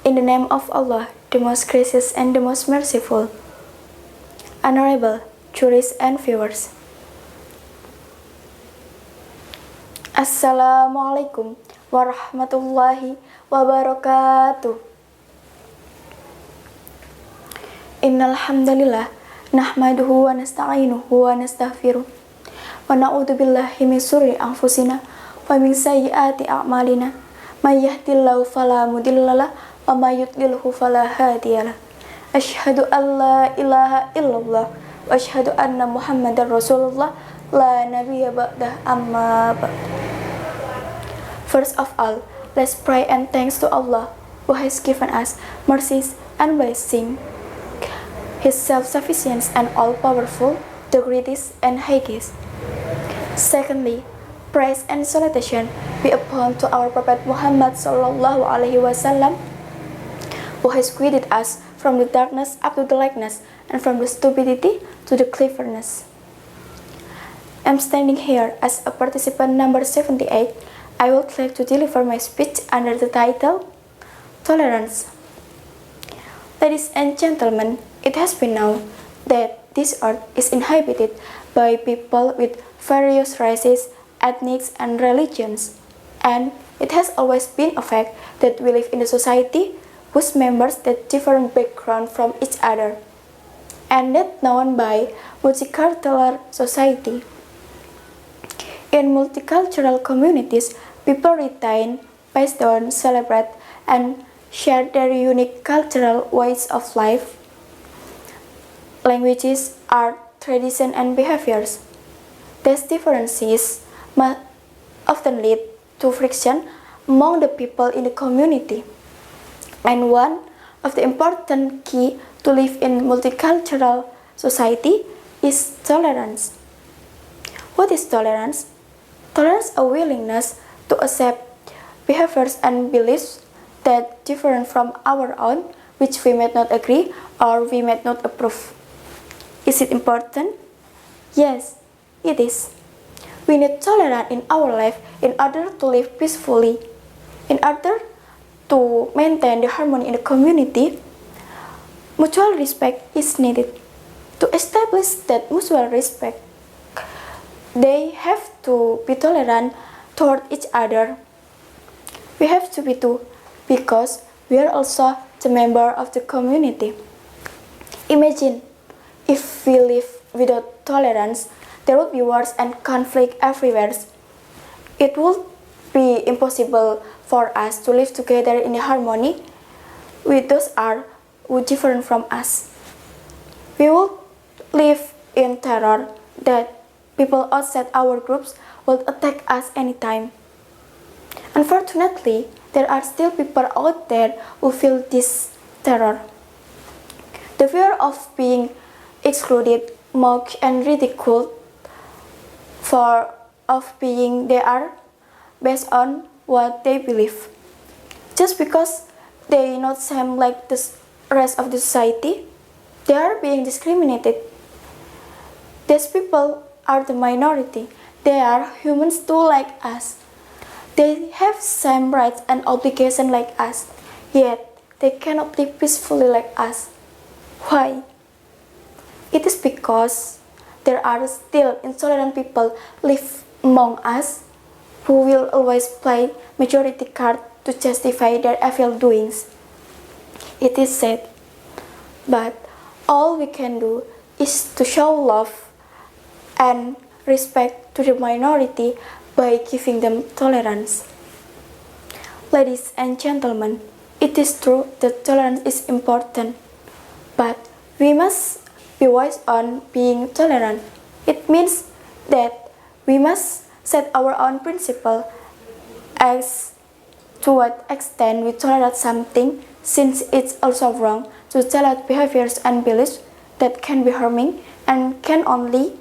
In the name of Allah, the most gracious and the most merciful. Honorable jurists and viewers. Assalamualaikum warahmatullahi wabarakatuh. Innal hamdalillah nahmaduhu wa nasta'inuhu wa nastaghfiruh wa na'udzu billahi min syururi anfusina wa min sayyiati a'malina may yahdihillahu fala mudhillalah wa may yudlilhu fala hadiyalah. Asyhadu an la ilaha illallah wa asyhadu anna Muhammadar Rasulullah la nabiyya ba'dah amma ba'd. First of all, let's pray and thanks to Allah who has given us mercies and blessing. His self-sufficient and all-powerful, the greatest and highest. Secondly, praise and salutation be upon to our Prophet Muhammad sallallahu alaihi wasallam, who has guided us from the darkness up to the lightness and from the stupidity to the cleverness. I'm standing here as a participant number 78. I would like to deliver my speech under the title Tolerance. Ladies and gentlemen, it has been known that this earth is inhabited by people with various races, ethnics, and religions, and it has always been a fact that we live in a society whose members that different background from each other, and that known by multicultural society. In multicultural communities, people retain, pass down, celebrate, and share their unique cultural ways of life, languages, art, tradition, and behaviors. These differences often lead to friction among the people in the community. And one of the important key to live in multicultural society is tolerance. What is tolerance? Tolerance is a willingness to accept behaviors and beliefs that differ from our own, which we may not agree or we may not approve. Is it important? Yes, it is. We need tolerance in our life in order to live peacefully. In order to maintain the harmony in the community, mutual respect is needed. To establish that mutual respect, they have to be tolerant toward each other. We have to be too, because we are also the member of the community. Imagine if we live without tolerance, there would be wars and conflict everywhere. It would be impossible for us to live together in harmony with those who differ from us. We would live in terror that people outside our groups will attack us anytime. Unfortunately, there are still people out there who feel this terror. The fear of being excluded, mocked, and ridiculed of being they are based on what they believe. Just because they not seem like the rest of the society, they are being discriminated. These people are the minority. They are humans too like us. They have same rights and obligations like us, yet they cannot live peacefully like us. Why? It is because there are still intolerant people live among us who will always play majority card to justify their evil doings. It is sad, but all we can do is to show love and respect to the minority by giving them tolerance. Ladies and gentlemen, it is true that tolerance is important, but we must be wise on being tolerant. It means that we must set our own principle as to what extent we tolerate something, since it's also wrong to tolerate behaviors and beliefs that can be harming and can only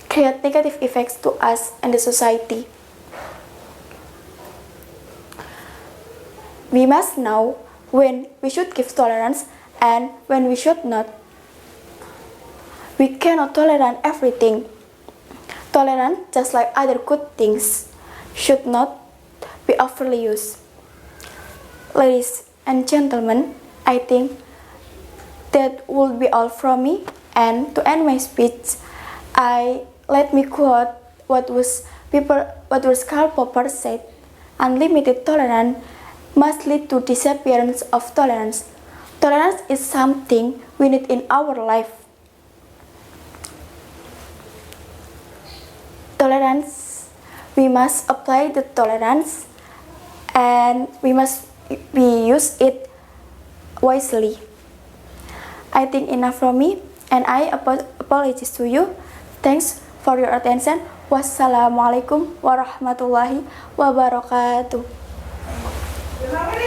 create negative effects to us and the society. We must know when we should give tolerance and when we should not. We cannot tolerate everything. Tolerance, just like other good things, should not be overly used. Ladies and gentlemen, I think that would be all from me. And to end my speech, let me quote what Karl Popper said: "Unlimited tolerance must lead to disappearance of tolerance. Tolerance is something we need in our life. Tolerance, we must apply the tolerance, and we use it wisely." I think enough from me, and I apologize to you. Thanks for your attention. Wassalamualaikum warahmatullahi wabarakatuh.